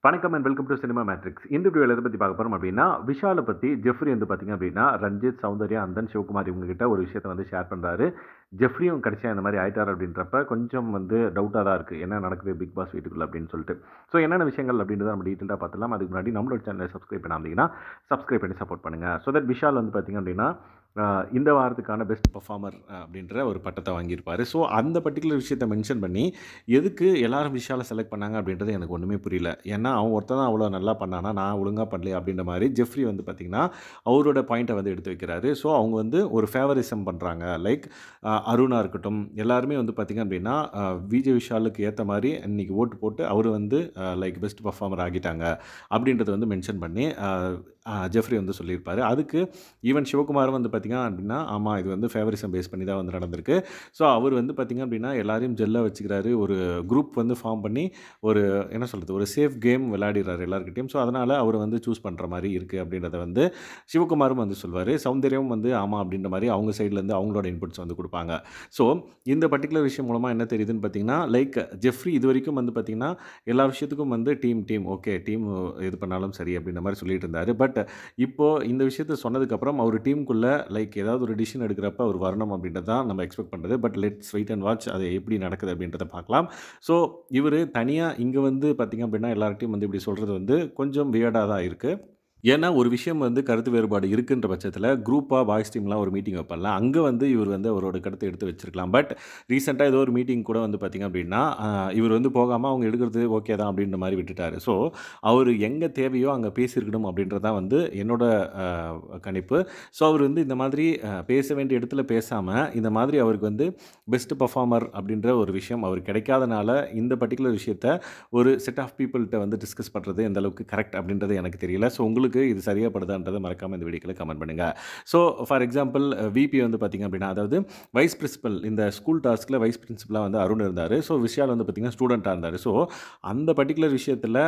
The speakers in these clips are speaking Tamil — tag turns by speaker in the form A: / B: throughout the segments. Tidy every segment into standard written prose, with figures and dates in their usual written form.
A: வணக்கம் and welcome to cinema matrix. இந்த வீடியோவில் எதை பற்றி பார்க்க போகிறோம் அப்படின்னா, விஷாலை பற்றி ஜெஃப்ரி வந்து பார்த்தீங்க அப்படின்னா, ரஞ்சித், சௌந்தர்யா, அந்தன், சிவகுமார் இவங்ககிட்ட ஒரு விஷயத்தை வந்து ஷேர் பண்ணுறாரு. ஜெஃப்ரியும் கடைசியாக இந்த மாதிரி ஆயிட்டார் அப்படின்றப்ப கொஞ்சம் வந்து டவுட்டாக தான் இருக்குது. என்ன நடக்குது பிக் பாஸ் வீட்டுக்குள்ள அப்படின்னு சொல்லிட்டு. ஸோ என்னென்ன விஷயங்கள் அப்படின்றத நம்ம டீட்டெயிலாக பார்த்துலாம். அதுக்கு முன்னாடி நம்மளோட சேனலை சப்ஸ்கிரைப் பண்ணாமீங்கன்னா சப்ஸ்கிரைப் பண்ணி சப்போர்ட் பண்ணுங்கள். ஸோ தட் விஷால் வந்து பார்த்தீங்க அப்படின்னா இந்த வாரத்துக்கான பெஸ்ட் பர்ஃபார்மர் அப்படின்ற ஒரு பட்டத்தை வாங்கியிருப்பார். ஸோ அந்த பர்டிகுலர் விஷயத்தை மென்ஷன் பண்ணி எதுக்கு எல்லாரும் விஷாலை செலக்ட் பண்ணாங்க அப்படின்றது எனக்கு ஒன்றுமே புரியல. ஏன்னா அவன் ஒருத்தன் தான் அவ்வளோ நல்லா பண்ணானா, நான் ஒழுங்காக பண்ணலையா அப்படின்ற மாதிரி ஜெஃப்ரி வந்து பார்த்திங்கன்னா அவரோட பாயிண்ட்டை வந்து எடுத்து வைக்கிறாரு. ஸோ அவங்க வந்து ஒரு ஃபேவரிசம் பண்ணுறாங்க. லைக் அருணாக இருக்கட்டும், எல்லாருமே வந்து பார்த்திங்க அப்படின்னா விஜய் விஷாலுக்கு ஏற்ற மாதிரி இன்றைக்கி ஓட்டு போட்டு அவர் வந்து லைக் பெஸ்ட் பர்ஃபார்மர் ஆகிட்டாங்க அப்படின்றத வந்து மென்ஷன் பண்ணி ஜெஃப்ரி வந்து சொல்லியிருப்பார். அதுக்கு ஈவன் சிவகுமாரும் வந்து பார்த்திங்க அப்படின்னா, ஆமாம் இது வந்து ஃபேவரிசம் பேஸ் பண்ணி தான் வந்து நடந்திருக்கு. ஸோ அவர் வந்து பார்த்திங்க அப்படின்னா எல்லாரையும் ஜெல்லாக வச்சுக்கிறாரு. ஒரு குரூப் வந்து ஃபார்ம் பண்ணி ஒரு என்ன சொல்கிறது, ஒரு சேஃப் கேம் விளையாடிறாரு எல்லாருக்கிட்டையும். ஸோ அதனால் அவர் வந்து சூஸ் பண்ணுற மாதிரி இருக்குது அப்படின்றத வந்து சிவகுமாரும் வந்து சொல்வார். சௌந்தர்யாவும் வந்து ஆமாம் அப்படின்ற மாதிரி அவங்க சைட்லேருந்து அவங்களோட இன்புட்ஸ் வந்து கொடுப்பாங்க. ஸோ இந்த பர்டிகுலர் விஷயம் மூலமாக என்ன தெரியுதுன்னு பார்த்தீங்கன்னா, லைக் ஜெஃப்ரி இது வரைக்கும் வந்து பார்த்திங்கன்னா எல்லா விஷயத்துக்கும் வந்து டீம் ஓகே டீம் இது பண்ணாலும் சரி அப்படின்ற மாதிரி சொல்லிட்டு இருந்தார். பட் இப்போது இந்த விஷயத்தை சொன்னதுக்கப்புறம் அவர் டீமுக்குள்ளே லைக் ஏதாவது ஒரு டிசிஷன் எடுக்கிறப்ப அவர் வரணும் அப்படின்றது தான் நம்ம எக்ஸ்பெக்ட் பண்ணுறது. But let's wait and watch அது எப்படி நடக்குது அப்படின்றத பார்க்கலாம். ஸோ இவர் தனியாக இங்கே வந்து பார்த்திங்க அப்படின்னா எல்லார்ட்டையும் வந்து இப்படி சொல்கிறது வந்து கொஞ்சம் வியர்டாக தான் இருக்குது. ஏன்னா ஒரு விஷயம் வந்து கருத்து வேறுபாடு இருக்குன்ற பட்சத்தில் குரூப்பாக பாய்ஸ் டீம்லாம் ஒரு மீட்டிங் வைப்பார்ல, அங்கே வந்து இவர் வந்து அவரோட கருத்தை எடுத்து வச்சிருக்கலாம். பட் ரீசெண்டாக ஏதோ ஒரு மீட்டிங் கூட வந்து பார்த்திங்க அப்படின்னா இவர் வந்து போகாமல் அவங்க எடுக்கிறது ஓகே தான் அப்படின்ற மாதிரி விட்டுட்டார். ஸோ அவர் எங்கே தேவையோ அங்கே பேசியிருக்கணும் அப்படின்றது தான் வந்து என்னோட கணிப்பு. ஸோ அவர் வந்து இந்த மாதிரி பேச வேண்டிய இடத்துல பேசாமல் இந்த மாதிரி அவருக்கு வந்து பெஸ்ட் பர்ஃபார்மர் அப்படின்ற ஒரு விஷயம் அவர் கிடைக்காதனால இந்த பர்டிகுலர் விஷயத்த ஒரு செட் ஆஃப் பீப்புள்கிட்ட வந்து டிஸ்கஸ் பண்ணுறது எந்த அளவுக்கு கரெக்ட் அப்படின்றது எனக்கு தெரியல. ஸோ உங்களுக்கு இது சரியாக படுதான்றதை மறக்காமல் இந்த வீடியோக்களை கமெண்ட் பண்ணுங்கள். ஸோ ஃபார் எக்ஸாம்பிள் விபி வந்து பார்த்திங்க அப்படின்னா, அதாவது வைஸ் பிரின்சிபல் இந்த ஸ்கூல் டாஸ்கில் வைஸ் பிரின்சிபலாக வந்து அருண் இருந்தார். ஸோ விஷால் வந்து பார்த்திங்கன்னா ஸ்டூடெண்ட்டாக இருந்தார். ஸோ அந்த பர்டிகுலர் விஷயத்தில்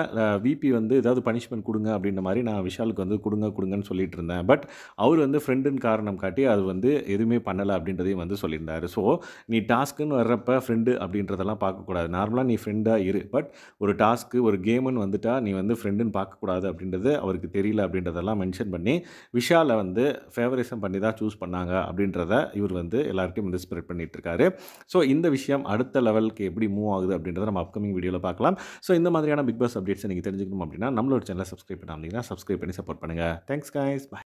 A: விபி வந்து ஏதாவது பனிஷ்மெண்ட் கொடுங்க அப்படின்ற மாதிரி நான் விஷாலுக்கு வந்து கொடுங்கன்னு சொல்லிட்டு இருந்தேன். பட் அவர் வந்து ஃப்ரெண்டுன்னு காரணம் காட்டி அது வந்து எதுவுமே பண்ணலை அப்படின்றதையும் வந்து சொல்லியிருந்தார். ஸோ நீ டாஸ்க்குன்னு வர்றப்ப ஃப்ரெண்டு அப்படின்றதெல்லாம் பார்க்கக்கூடாது. நார்மலாக நீ ஃப்ரெண்டாக இரு. பட் ஒரு டாஸ்க்கு ஒரு கேமுன்னு வந்துட்டால் நீ வந்து ஃப்ரெண்டுன்னு பார்க்கக்கூடாது அப்படின்றது அவருக்கு தெரியல அப்படின்றதெல்லாம் மென்ஷன் பண்ணி விஷாலை வந்து ஃபேவரிசம் பண்ணி தான் சூஸ் பண்ணாங்க அப்படின்றத இவர் வந்து எல்லாருக்கும் வந்து ஸ்ப்ரெட் பண்ணிட்டு இருக்காரு. ஸோ இந்த விஷயம் அடுத்த லெவலுக்கு எப்படி மூவ் ஆகுது அப்படின்றத நம்ம அப்கமிங் வீடியோவில் பார்க்கலாம். ஸோ இந்த மாதிரியான பிக் பாஸ் அப்டேட்ஸை நீங்கள் தெரிஞ்சுக்கணும் அப்படின்னா நம்மளோட சேனலை சப்ஸ்கிரைப் பண்ணாமல் சப்ஸ்கிரைப் பண்ணி சப்போர்ட் பண்ணுங்கள். Thanks guys.